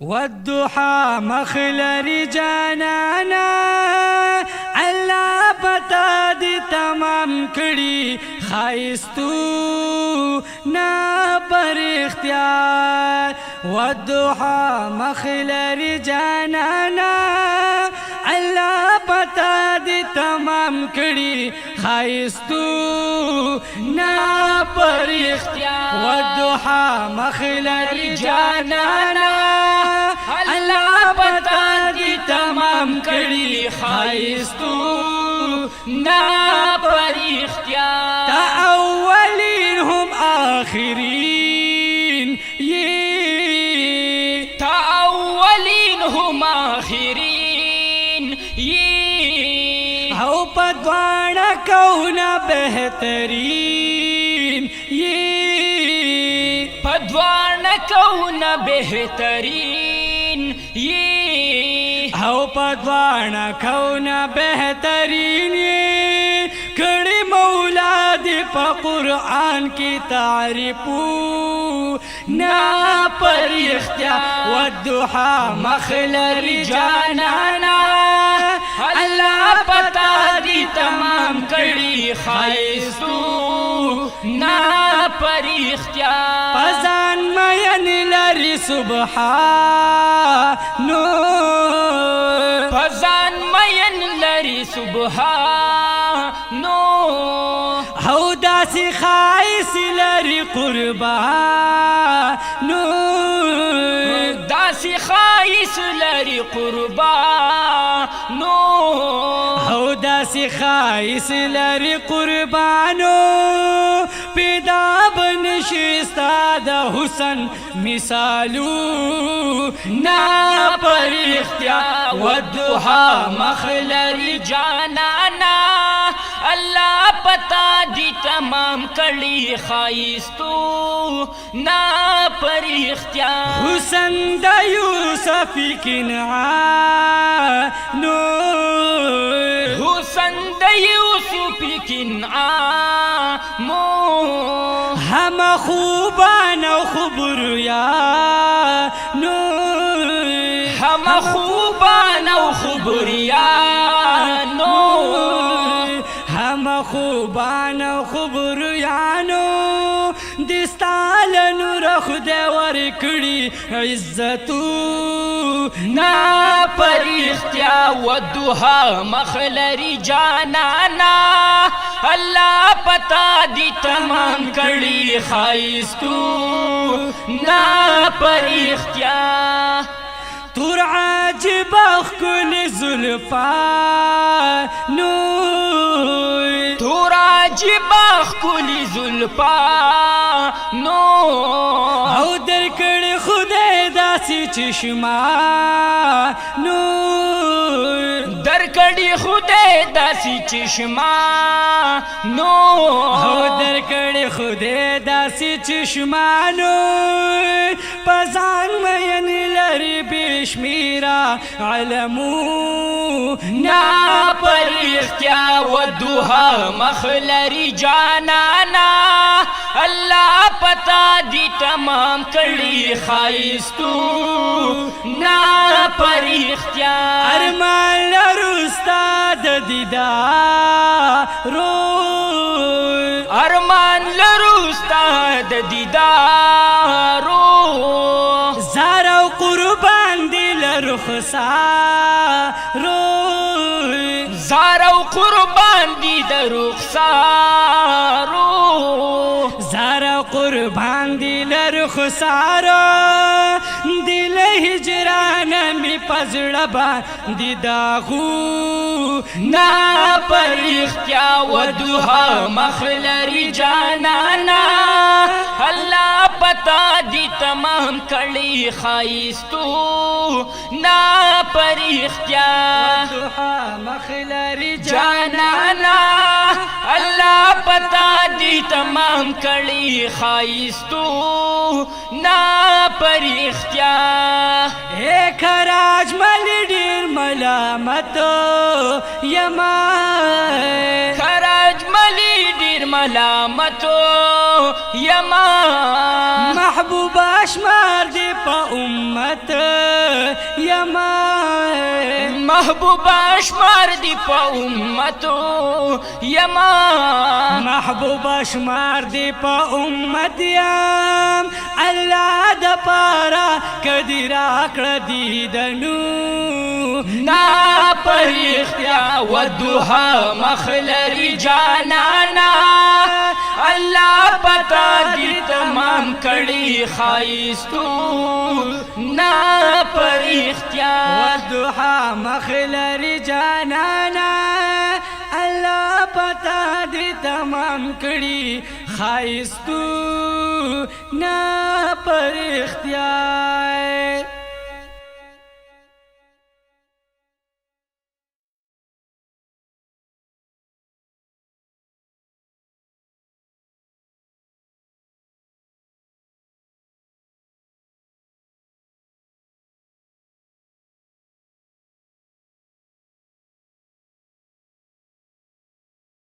والضحى مخلر جانانا الله پتا دی تمام کړي خایستو نا پر اختیار والضحى مخلر جانانا الله پتا دی تمام کړي خایستو نا پر اختیار والضحى مخلر جانانا الله پتا دی تمام کړي خایستو نا پر اختیار تا اولین هم آخرین یہ تا اولین هم آخرین یہ او پدوانا کونا بہترین یہ پدوانا کونا بہترین یہ او پدوانا کونا بہترین یہ کڑی مولا دی پا قرآن کی تعریفو نا پر اختیار والضحى مخلر جانانا اللہ پتا دی تمام کڑی خایستو نا پر اختیار پزان مین لری سبحانو پزان مین لری سبحانو او داسی خائص لری قربانو داسی خائص لری قربانو او داسی خائص لری قربانو پیدا بنشستا دا حسن مثالو نا پر اختیار والضحى مخلر جانانا اللہ پتا دی تمام کڑی خایستو نا پر اختیار حسن دا یوسف کنعانو حسن دا یوسف کنعانو ہم خوبان و خبریانو ہم خوبان و خبریانو ہم خوبان و خبریانو دستالنو رخ دے ورکڑی عزتو نا پر اختیار والضحى مخلر جانانا اللہ پتا دی تمام کڑی خایستو نا پر اختیار تور عاجب اخکل زلفانو تور عاجب اخکل زلفانو او در کڑ خدای داسی چشمانو در کڑی خدای داسی چشمانو او در کڑ خدای داسی چشمانو پزان مین لری بشمیرا علمو نا پر اختیار والضحى مخلر جانانا اللہ پتا دی تمام کڑی خایستو نا پر اختیار ارمان لرو استاد دیدارو ارمان لرو استاد دیدارو زارو قربان دی لرو خسارو زارو قربان دی در رخسارو زارو قربان دی لرو خسارو دل ہجران می پزڑ باندی داغو نا پر اختیار والضحى مخلر جانانا اللہ پتا دی تمام کڑی خایستو نا پر اختیار والضحى مخلر جانانا اللہ پتا دی تمام کڑی خایستو نا پر اختیار ایک راج مل ډیر ملامت یما خراج ملی ډیر ملامتو یما محبوب اشمار دی پا امت یما محبوب اشمار دی پا امتو یما محبوب اشمار دی پا امت یم اللہ دا پارا کدی راکڑ دیدنو نا پر اختیا و دوحا مخلری جانانا اللہ پتا دی تمام کڑی خائستو نا پر اختیا والضحى مخلر جانانا اللہ پتا دی تمام کڑی خائستو نا پر اختیار